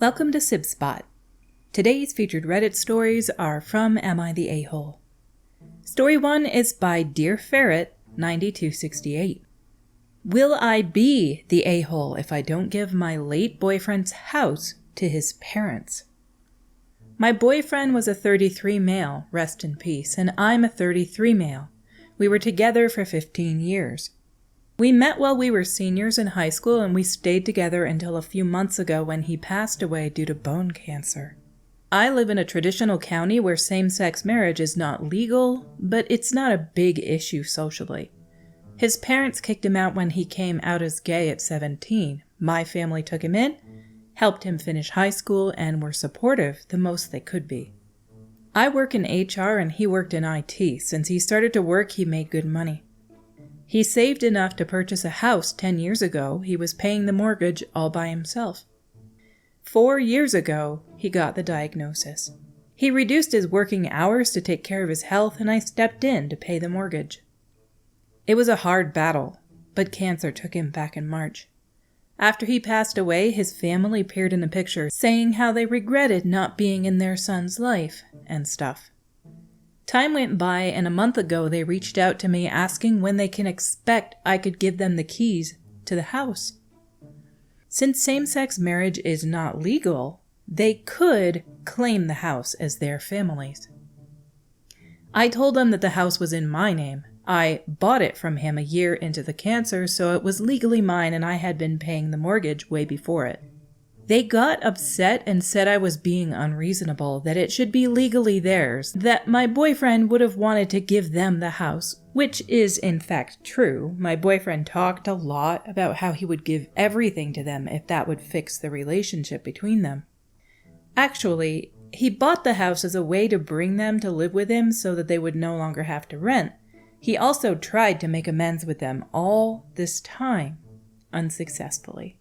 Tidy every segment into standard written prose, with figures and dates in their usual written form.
Welcome to Sib Spot. Today's featured Reddit stories are from Am I the A-Hole? Story 1 is by Dear Ferret 9268. Will I be the a-hole if I don't give my late boyfriend's house to his parents? My boyfriend was a 33 male, rest in peace, and I'm a 33 male. We were together for 15 years. We met while we were seniors in high school, and we stayed together until a few months ago when he passed away due to bone cancer. I live in a traditional county where same-sex marriage is not legal, but it's not a big issue socially. His parents kicked him out when he came out as gay at 17. My family took him in, helped him finish high school, and were supportive the most they could be. I work in HR and he worked in IT. Since he started to work, he made good money. He saved enough to purchase a house 10 years ago. He was paying the mortgage all by himself. 4 years ago, he got the diagnosis. He reduced his working hours to take care of his health, and I stepped in to pay the mortgage. It was a hard battle, but cancer took him back in March. After he passed away, his family appeared in the picture, saying how they regretted not being in their son's life and stuff. Time went by, and a month ago they reached out to me asking when they can expect I could give them the keys to the house. Since same-sex marriage is not legal, they could claim the house as their family's. I told them that the house was in my name. I bought it from him a year into the cancer, so it was legally mine, and I had been paying the mortgage way before it. They got upset and said I was being unreasonable, that it should be legally theirs, that my boyfriend would have wanted to give them the house, which is in fact true. My boyfriend talked a lot about how he would give everything to them if that would fix the relationship between them. Actually, he bought the house as a way to bring them to live with him so that they would no longer have to rent. He also tried to make amends with them all this time, unsuccessfully.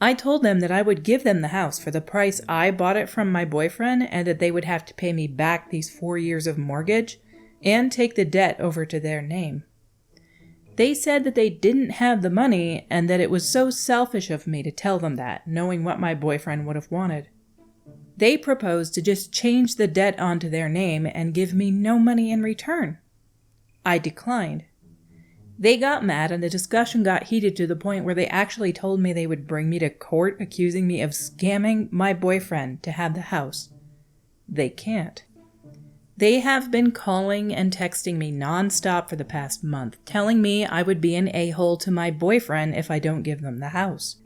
I told them that I would give them the house for the price I bought it from my boyfriend, and that they would have to pay me back these 4 years of mortgage and take the debt over to their name. They said that they didn't have the money and that it was so selfish of me to tell them that, knowing what my boyfriend would have wanted. They proposed to just change the debt onto their name and give me no money in return. I declined. They got mad and the discussion got heated to the point where they actually told me they would bring me to court accusing me of scamming my boyfriend to have the house. They can't. They have been calling and texting me nonstop for the past month, telling me I would be an a-hole to my boyfriend if I don't give them the house.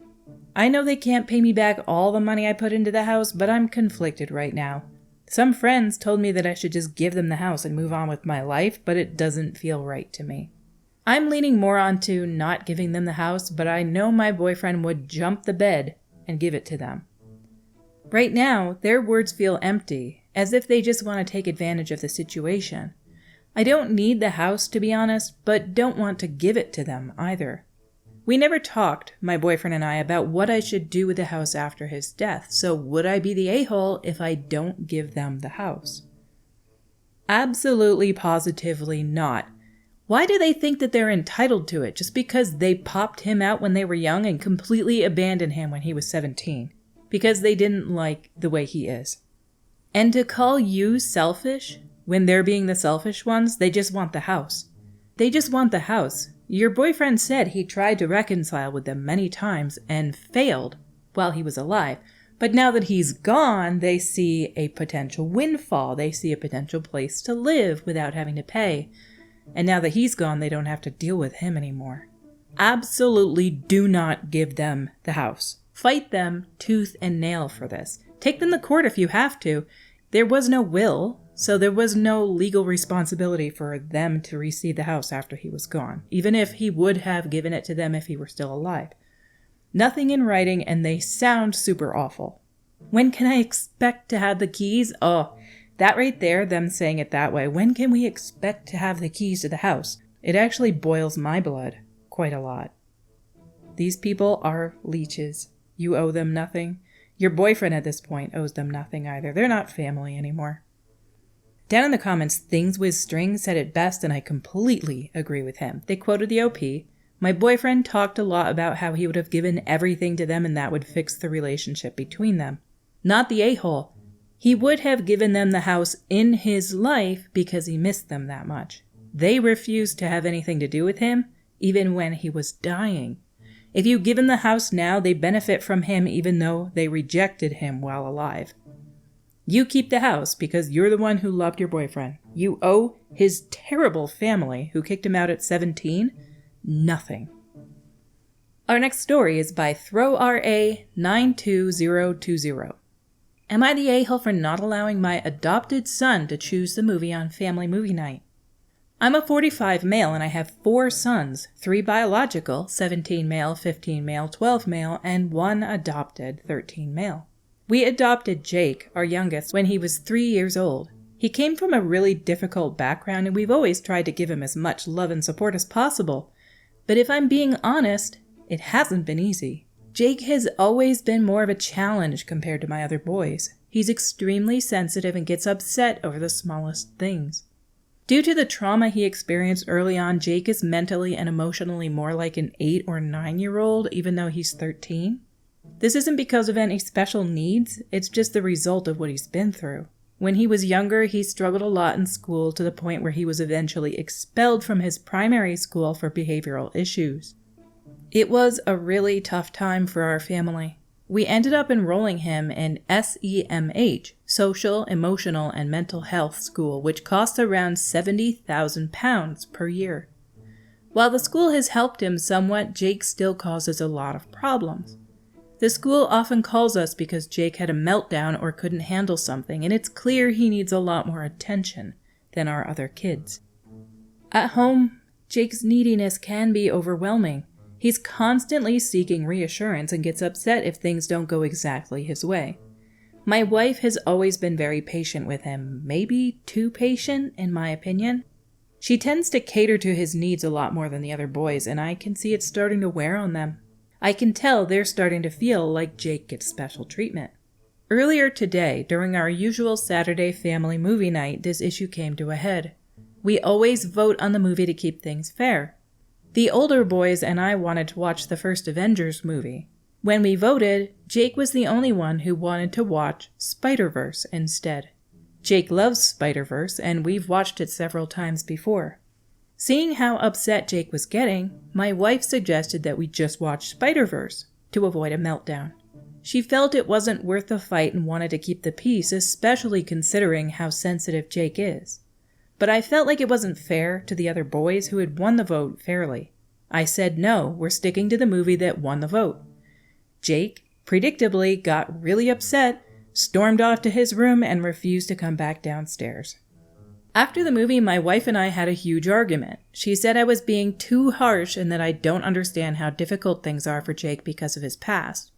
I know they can't pay me back all the money I put into the house, but I'm conflicted right now. Some friends told me that I should just give them the house and move on with my life, but it doesn't feel right to me. I'm leaning more onto not giving them the house, but I know my boyfriend would jump the bed and give it to them. Right now, their words feel empty, as if they just want to take advantage of the situation. I don't need the house, to be honest, but don't want to give it to them either. We never talked, my boyfriend and I, about what I should do with the house after his death, so would I be the a-hole if I don't give them the house? Absolutely, positively not. Why do they think that they're entitled to it just because they popped him out when they were young and completely abandoned him when he was 17? Because they didn't like the way he is. And to call you selfish when they're being the selfish ones, they just want the house. They just want the house. Your boyfriend said he tried to reconcile with them many times and failed while he was alive. But now that he's gone, they see a potential windfall. They see a potential place to live without having to pay. And now that he's gone, they don't have to deal with him anymore. Absolutely do not give them the house. Fight them tooth and nail for this. Take them to court if you have to. There was no will, so there was no legal responsibility for them to receive the house after he was gone, even if he would have given it to them if he were still alive. Nothing in writing, and they sound super awful. When can I expect to have the keys? Oh, that right there, them saying it that way. When can we expect to have the keys to the house? It actually boils my blood quite a lot. These people are leeches. You owe them nothing. Your boyfriend at this point owes them nothing either. They're not family anymore. Down in the comments, Things with Strings said it best, and I completely agree with him. They quoted the OP. My boyfriend talked a lot about how he would have given everything to them and that would fix the relationship between them. not the a-hole. He would have given them the house in his life because he missed them that much. They refused to have anything to do with him, even when he was dying. If you give him the house now, they benefit from him even though they rejected him while alive. You keep the house because you're the one who loved your boyfriend. You owe his terrible family, who kicked him out at 17, nothing. Our next story is by ThrowRA92020. Am I the a-hole for not allowing my adopted son to choose the movie on family movie night? I'm a 45 male and I have 4 sons, 3 biological, 17 male, 15 male, 12 male, and 1 adopted, 13 male. We adopted Jake, our youngest, when he was 3 years old. He came from a really difficult background and we've always tried to give him as much love and support as possible. But if I'm being honest, it hasn't been easy. Jake has always been more of a challenge compared to my other boys. He's extremely sensitive and gets upset over the smallest things. Due to the trauma he experienced early on, Jake is mentally and emotionally more like an 8 or 9-year-old, even though he's 13. This isn't because of any special needs, it's just the result of what he's been through. When he was younger, he struggled a lot in school to the point where he was eventually expelled from his primary school for behavioral issues. It was a really tough time for our family. We ended up enrolling him in SEMH, Social, Emotional, and Mental Health School, which costs around £70,000 per year. While the school has helped him somewhat, Jake still causes a lot of problems. The school often calls us because Jake had a meltdown or couldn't handle something, and it's clear he needs a lot more attention than our other kids. At home, Jake's neediness can be overwhelming. He's constantly seeking reassurance and gets upset if things don't go exactly his way. My wife has always been very patient with him, maybe too patient in my opinion. She tends to cater to his needs a lot more than the other boys, and I can see it starting to wear on them. I can tell they're starting to feel like Jake gets special treatment. Earlier today, during our usual Saturday family movie night, this issue came to a head. We always vote on the movie to keep things fair. The older boys and I wanted to watch the first Avengers movie. When we voted, Jake was the only one who wanted to watch Spider-Verse instead. Jake loves Spider-Verse, and we've watched it several times before. Seeing how upset Jake was getting, my wife suggested that we just watch Spider-Verse to avoid a meltdown. She felt it wasn't worth the fight and wanted to keep the peace, especially considering how sensitive Jake is. But I felt like it wasn't fair to the other boys who had won the vote fairly. I said no, we're sticking to the movie that won the vote. Jake, predictably, got really upset, stormed off to his room, and refused to come back downstairs. After the movie, my wife and I had a huge argument. She said I was being too harsh and that I don't understand how difficult things are for Jake because of his past.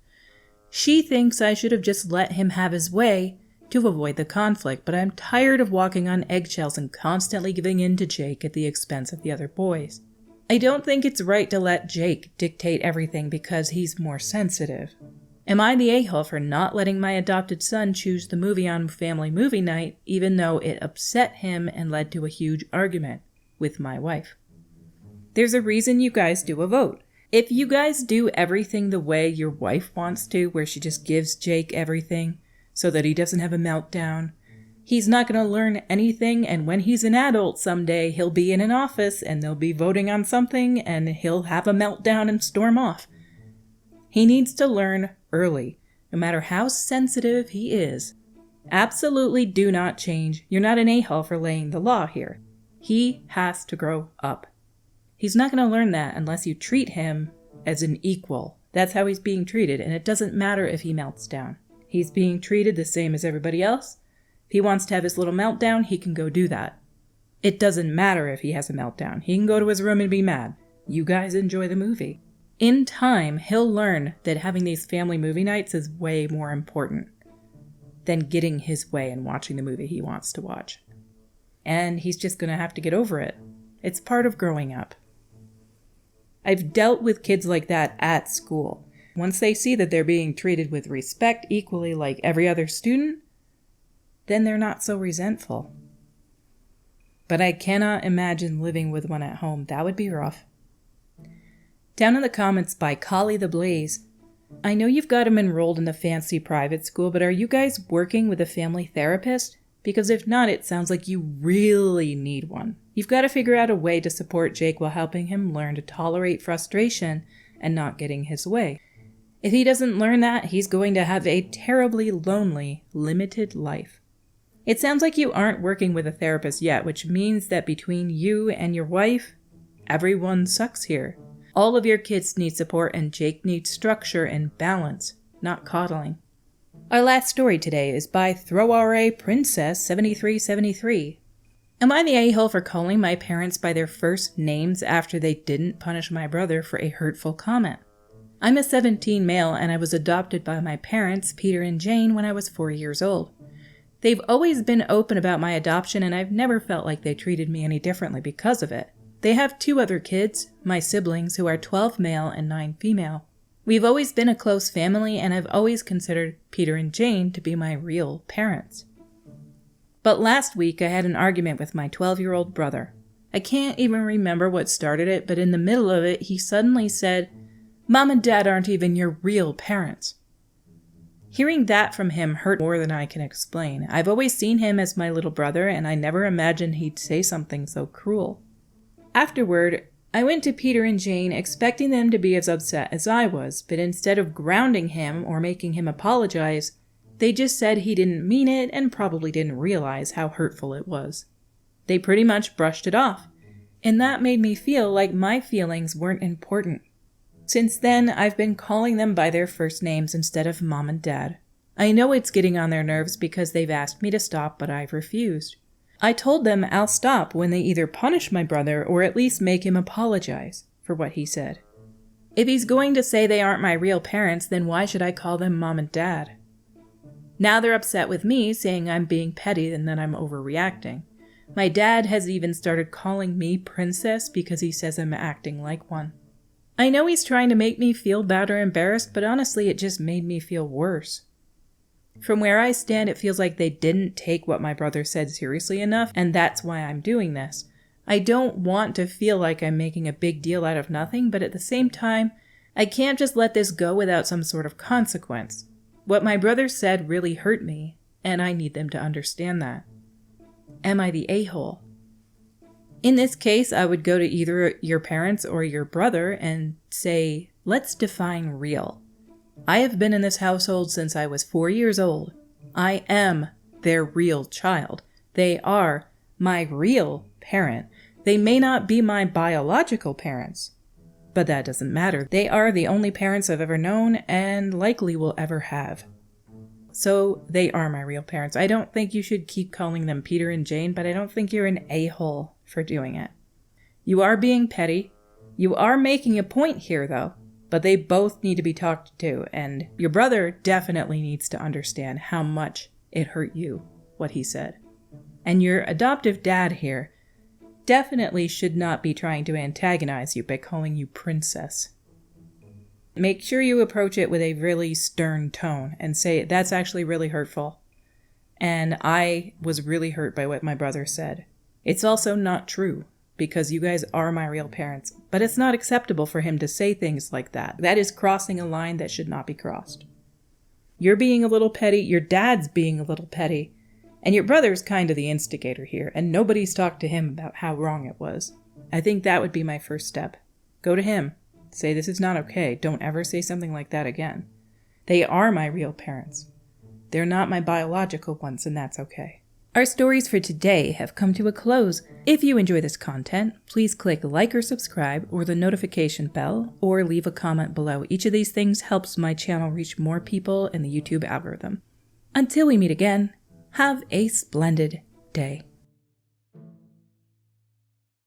She thinks I should have just let him have his way to avoid the conflict, but I'm tired of walking on eggshells and constantly giving in to Jake at the expense of the other boys. I don't think it's right to let Jake dictate everything because he's more sensitive. Am I the a-hole for not letting my adopted son choose the movie on family movie night, even though it upset him and led to a huge argument with my wife? There's a reason you guys do a vote. If you guys do everything the way your wife wants to, where she just gives Jake everything so that he doesn't have a meltdown, he's not going to learn anything, and when he's an adult someday, he'll be in an office and they'll be voting on something and he'll have a meltdown and storm off. He needs to learn early, no matter how sensitive he is. Absolutely do not change. You're not an a-hole for laying the law here. He has to grow up. He's not going to learn that unless you treat him as an equal. That's how he's being treated, and it doesn't matter if he melts down. He's being treated the same as everybody else. If he wants to have his little meltdown, he can go do that. It doesn't matter if he has a meltdown. He can go to his room and be mad. You guys enjoy the movie. In time, he'll learn that having these family movie nights is way more important than getting his way and watching the movie he wants to watch. And he's just going to have to get over it. It's part of growing up. I've dealt with kids like that at school. Once they see that they're being treated with respect equally like every other student, then they're not so resentful. But I cannot imagine living with one at home. That would be rough. Down in the comments by Collie the Blaze, I know you've got him enrolled in the fancy private school, but are you guys working with a family therapist? Because if not, it sounds like you really need one. You've got to figure out a way to support Jake while helping him learn to tolerate frustration and not getting his way. If he doesn't learn that, he's going to have a terribly lonely, limited life. It sounds like you aren't working with a therapist yet, which means that between you and your wife, everyone sucks here. All of your kids need support, and Jake needs structure and balance, not coddling. Our last story today is by Throwaway Princess 7373. Am I the a-hole for calling my parents by their first names after they didn't punish my brother for a hurtful comment? I'm a 17 male, and I was adopted by my parents, Peter and Jane, when I was 4 years old. They've always been open about my adoption, and I've never felt like they treated me any differently because of it. They have 2 other kids, my siblings, who are 12 male and 9 female. We've always been a close family, and I've always considered Peter and Jane to be my real parents. But last week I had an argument with my 12-year-old brother. I can't even remember what started it, but in the middle of it he suddenly said, "Mom and Dad aren't even your real parents." Hearing that from him hurt more than I can explain. I've always seen him as my little brother, and I never imagined he'd say something so cruel. Afterward, I went to Peter and Jane expecting them to be as upset as I was, but instead of grounding him or making him apologize, they just said he didn't mean it and probably didn't realize how hurtful it was. They pretty much brushed it off, and that made me feel like my feelings weren't important. Since then, I've been calling them by their first names instead of Mom and Dad. I know it's getting on their nerves because they've asked me to stop, but I've refused. I told them I'll stop when they either punish my brother or at least make him apologize for what he said. If he's going to say they aren't my real parents, then why should I call them Mom and Dad? Now they're upset with me, saying I'm being petty and that I'm overreacting. My dad has even started calling me Princess because he says I'm acting like one. I know he's trying to make me feel bad or embarrassed, but honestly it just made me feel worse. From where I stand, it feels like they didn't take what my brother said seriously enough, and that's why I'm doing this. I don't want to feel like I'm making a big deal out of nothing, but at the same time, I can't just let this go without some sort of consequence. What my brother said really hurt me, and I need them to understand that. Am I the a-hole? In this case, I would go to either your parents or your brother and say, let's define real. I have been in this household since I was 4 years old. I am their real child. They are my real parent. They may not be my biological parents, but that doesn't matter. They are the only parents I've ever known and likely will ever have. So they are my real parents. I don't think you should keep calling them Peter and Jane, but I don't think you're an a-hole for doing it. You are being petty. You are making a point here, though, but they both need to be talked to, and your brother definitely needs to understand how much it hurt you, what he said. And your adoptive dad here definitely should not be trying to antagonize you by calling you Princess. Make sure you approach it with a really stern tone and say, that's actually really hurtful. And I was really hurt by what my brother said. It's also not true, because you guys are my real parents. But it's not acceptable for him to say things like that. That is crossing a line that should not be crossed. You're being a little petty, your dad's being a little petty, and your brother's kind of the instigator here, and nobody's talked to him about how wrong it was. I think that would be my first step. Go to him. Say, this is not okay. Don't ever say something like that again. They are my real parents. They're not my biological ones, and that's okay. Our stories for today have come to a close. If you enjoy this content, please click like or subscribe or the notification bell, or leave a comment below. Each of these things helps my channel reach more people in the YouTube algorithm. Until we meet again, have a splendid day.